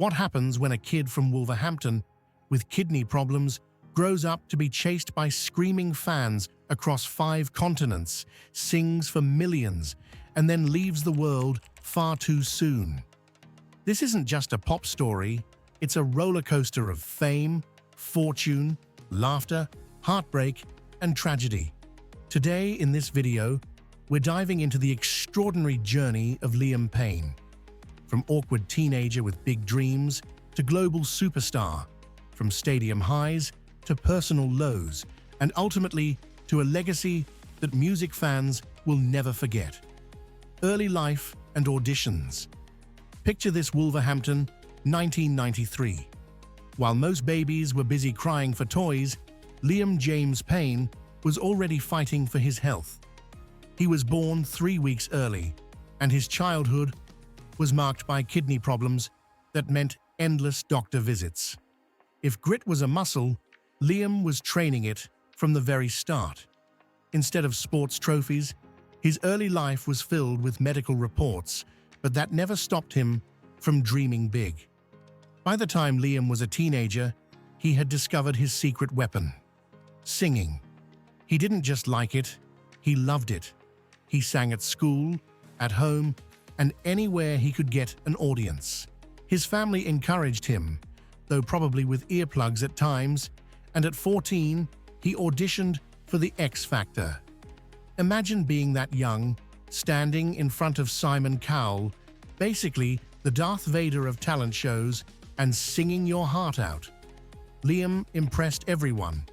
What happens when a kid from Wolverhampton with kidney problems grows up to be chased by screaming fans across 5 continents, sings for millions, and then leaves the world far too soon? This isn't just a pop story, it's a roller coaster of fame, fortune, laughter, heartbreak, and tragedy. Today, in this video, we're diving into the extraordinary journey of Liam Payne. From awkward teenager with big dreams to global superstar, from stadium highs to personal lows, and ultimately to a legacy that music fans will never forget. Early life and auditions. Picture this: Wolverhampton, 1993. While most babies were busy crying for toys, Liam James Payne was already fighting for his health. He was born 3 weeks early, and his childhood was marked by kidney problems that meant endless doctor visits. If grit was a muscle, Liam was training it from the very start. Instead of sports trophies, his early life was filled with medical reports, but that never stopped him from dreaming big. By the time Liam was a teenager, he had discovered his secret weapon: singing. He didn't just like it, he loved it. He sang at school, at home, and anywhere he could get an audience. His family encouraged him, though probably with earplugs at times, and at 14, he auditioned for the X Factor. Imagine being that young, standing in front of Simon Cowell, basically the Darth Vader of talent shows, and singing your heart out. Liam impressed everyone,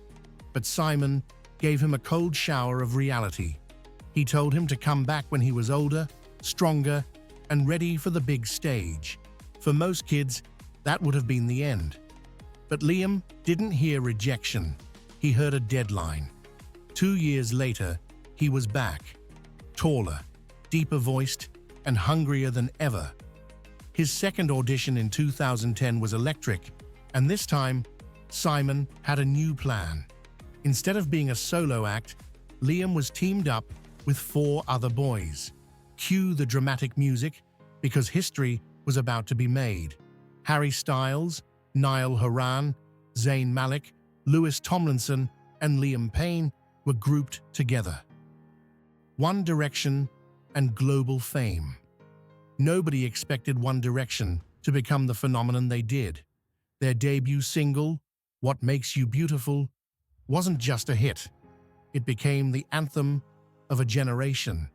but Simon gave him a cold shower of reality. He told him to come back when he was older, stronger, and ready for the big stage. For most kids, that would have been the end. But Liam didn't hear rejection. He heard a deadline. 2 years later, he was back, taller, deeper voiced, and hungrier than ever. His second audition in 2010 was electric, and this time, Simon had a new plan. Instead of being a solo act, Liam was teamed up with 4 other boys. Cue the dramatic music, because history was about to be made. Harry Styles, Niall Horan, Zayn Malik, Lewis Tomlinson, and Liam Payne were grouped together. One Direction and global fame. Nobody expected One Direction to become the phenomenon they did. Their debut single, What Makes You Beautiful, wasn't just a hit. It became the anthem of a generation.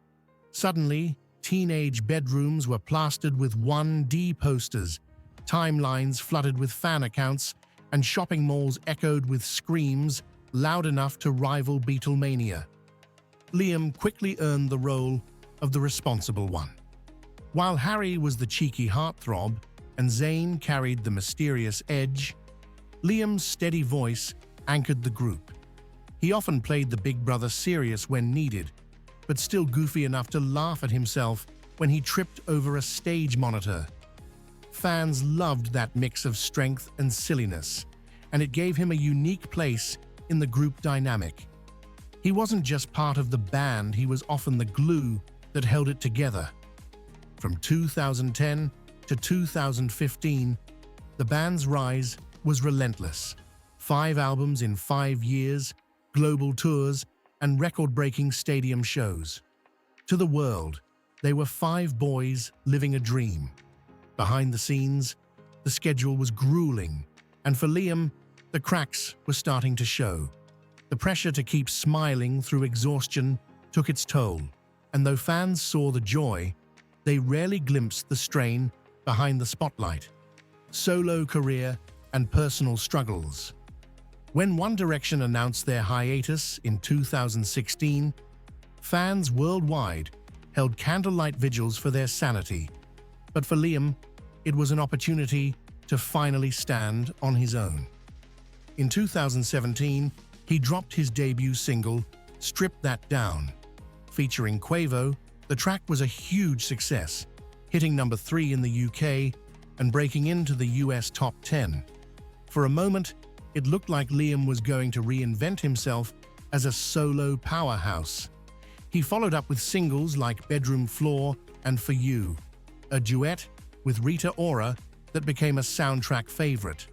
Suddenly, teenage bedrooms were plastered with 1D posters, timelines flooded with fan accounts, and shopping malls echoed with screams loud enough to rival Beatlemania. Liam quickly earned the role of the responsible one. While Harry was the cheeky heartthrob and Zayn carried the mysterious edge, Liam's steady voice anchored the group. He often played the big brother serious when needed, but still goofy enough to laugh at himself when he tripped over a stage monitor. Fans loved that mix of strength and silliness, and it gave him a unique place in the group dynamic. He wasn't just part of the band, he was often the glue that held it together. From 2010 to 2015, the band's rise was relentless. 5 albums in 5 years, global tours, and record-breaking stadium shows. To the world, they were 5 boys living a dream. Behind the scenes, the schedule was grueling, and for Liam, the cracks were starting to show. The pressure to keep smiling through exhaustion took its toll, and though fans saw the joy, they rarely glimpsed the strain behind the spotlight. Solo career and personal struggles. When One Direction announced their hiatus in 2016, fans worldwide held candlelight vigils for their sanity. But for Liam, it was an opportunity to finally stand on his own. In 2017, he dropped his debut single, Strip That Down. Featuring Quavo, the track was a huge success, hitting number 3 in the UK and breaking into the US top 10. For a moment, it looked like Liam was going to reinvent himself as a solo powerhouse. He followed up with singles like Bedroom Floor and For You, a duet with Rita Ora that became a soundtrack favorite.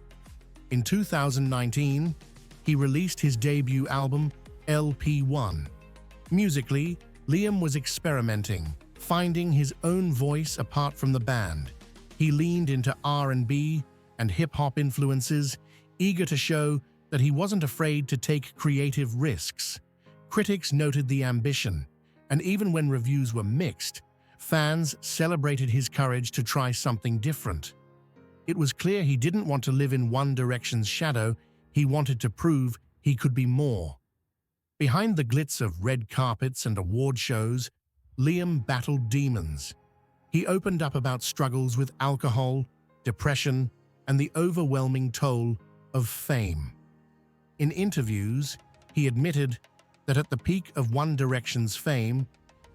In 2019, he released his debut album, LP1. Musically, Liam was experimenting, finding his own voice apart from the band. He leaned into R&B and hip-hop influences, eager to show that he wasn't afraid to take creative risks. Critics noted the ambition, and even when reviews were mixed, fans celebrated his courage to try something different. It was clear he didn't want to live in One Direction's shadow, he wanted to prove he could be more. Behind the glitz of red carpets and award shows, Liam battled demons. He opened up about struggles with alcohol, depression, and the overwhelming toll of fame. In interviews, he admitted that at the peak of One Direction's fame,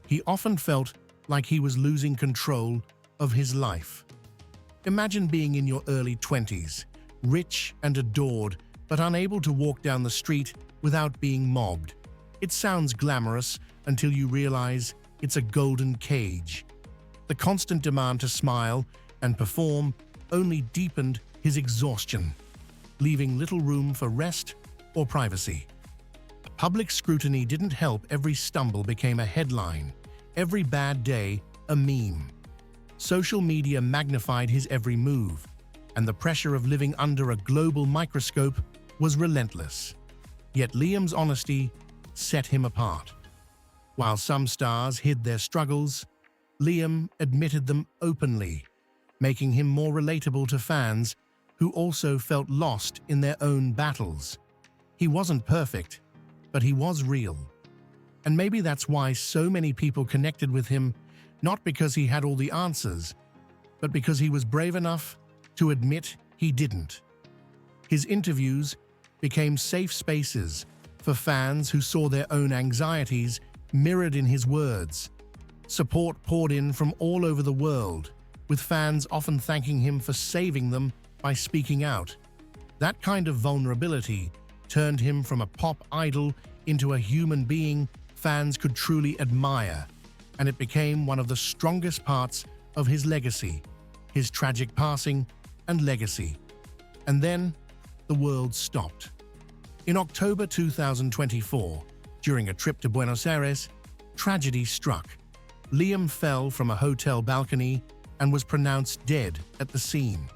he often felt like he was losing control of his life. Imagine being in your early 20s, rich and adored, but unable to walk down the street without being mobbed. It sounds glamorous until you realize it's a golden cage. The constant demand to smile and perform only deepened his exhaustion, leaving little room for rest or privacy. Public scrutiny didn't help. Every stumble became a headline, every bad day a meme. Social media magnified his every move, and the pressure of living under a global microscope was relentless. Yet Liam's honesty set him apart. While some stars hid their struggles, Liam admitted them openly, making him more relatable to fans who also felt lost in their own battles. He wasn't perfect, but he was real. And maybe that's why so many people connected with him, not because he had all the answers, but because he was brave enough to admit he didn't. His interviews became safe spaces for fans who saw their own anxieties mirrored in his words. Support poured in from all over the world, with fans often thanking him for saving them by speaking out. That kind of vulnerability turned him from a pop idol into a human being fans could truly admire, and it became one of the strongest parts of his legacy, his tragic passing and legacy. And then, the world stopped. In October 2024, during a trip to Buenos Aires, tragedy struck. Liam fell from a hotel balcony and was pronounced dead at the scene.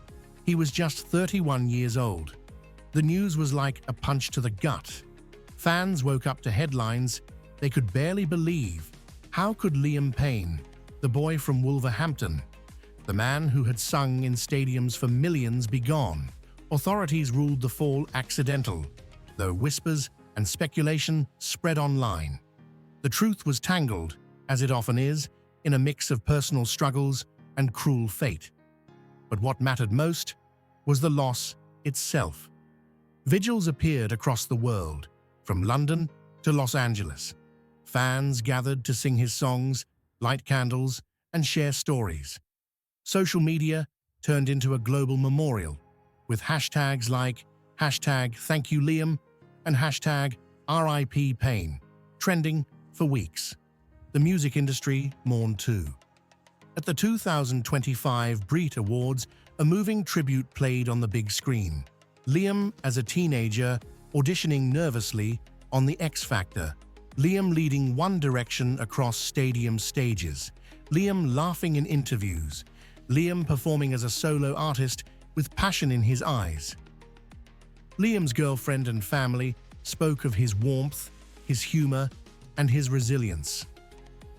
He was just 31 years old. The news was like a punch to the gut. Fans woke up to headlines they could barely believe. How could Liam Payne, the boy from Wolverhampton, the man who had sung in stadiums for millions, be gone? Authorities ruled the fall accidental, though whispers and speculation spread online. The truth was tangled, as it often is, in a mix of personal struggles and cruel fate. But what mattered most was the loss itself. Vigils appeared across the world, from London to Los Angeles. Fans gathered to sing his songs, light candles, and share stories. Social media turned into a global memorial, with hashtags like #ThankYouLiam and #RIP Payne trending for weeks. The music industry mourned too. At the 2025 Brit Awards, a moving tribute played on the big screen. Liam as a teenager auditioning nervously on The X Factor. Liam leading One Direction across stadium stages. Liam laughing in interviews. Liam performing as a solo artist with passion in his eyes. Liam's girlfriend and family spoke of his warmth, his humor, and his resilience.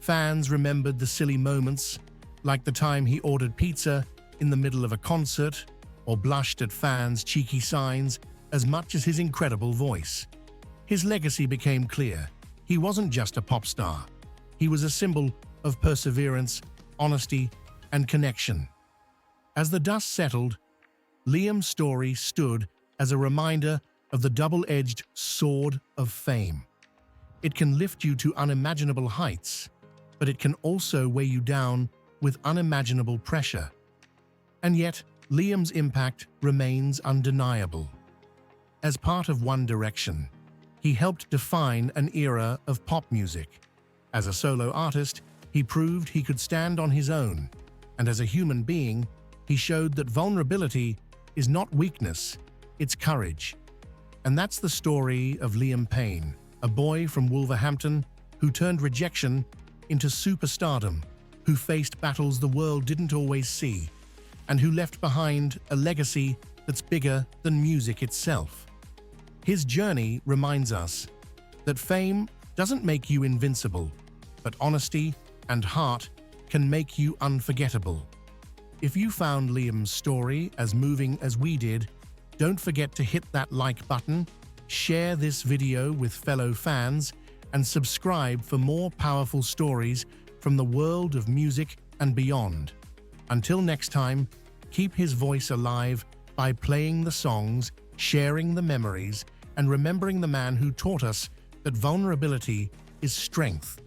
Fans remembered the silly moments, like the time he ordered pizza in the middle of a concert, or blushed at fans' cheeky signs as much as his incredible voice. His legacy became clear. He wasn't just a pop star. He was a symbol of perseverance, honesty, and connection. As the dust settled, Liam's story stood as a reminder of the double-edged sword of fame. It can lift you to unimaginable heights, but it can also weigh you down with unimaginable pressure. And yet, Liam's impact remains undeniable. As part of One Direction, he helped define an era of pop music. As a solo artist, he proved he could stand on his own, and as a human being, He showed that vulnerability is not weakness, it's courage. And that's the story of Liam Payne, a boy from Wolverhampton who turned rejection into superstardom, who faced battles the world didn't always see, and who left behind a legacy that's bigger than music itself. His journey reminds us that fame doesn't make you invincible, but honesty and heart can make you unforgettable. If you found Liam's story as moving as we did, don't forget to hit that like button, share this video with fellow fans, and subscribe for more powerful stories from the world of music and beyond. Until next time, keep his voice alive by playing the songs, sharing the memories, and remembering the man who taught us that vulnerability is strength.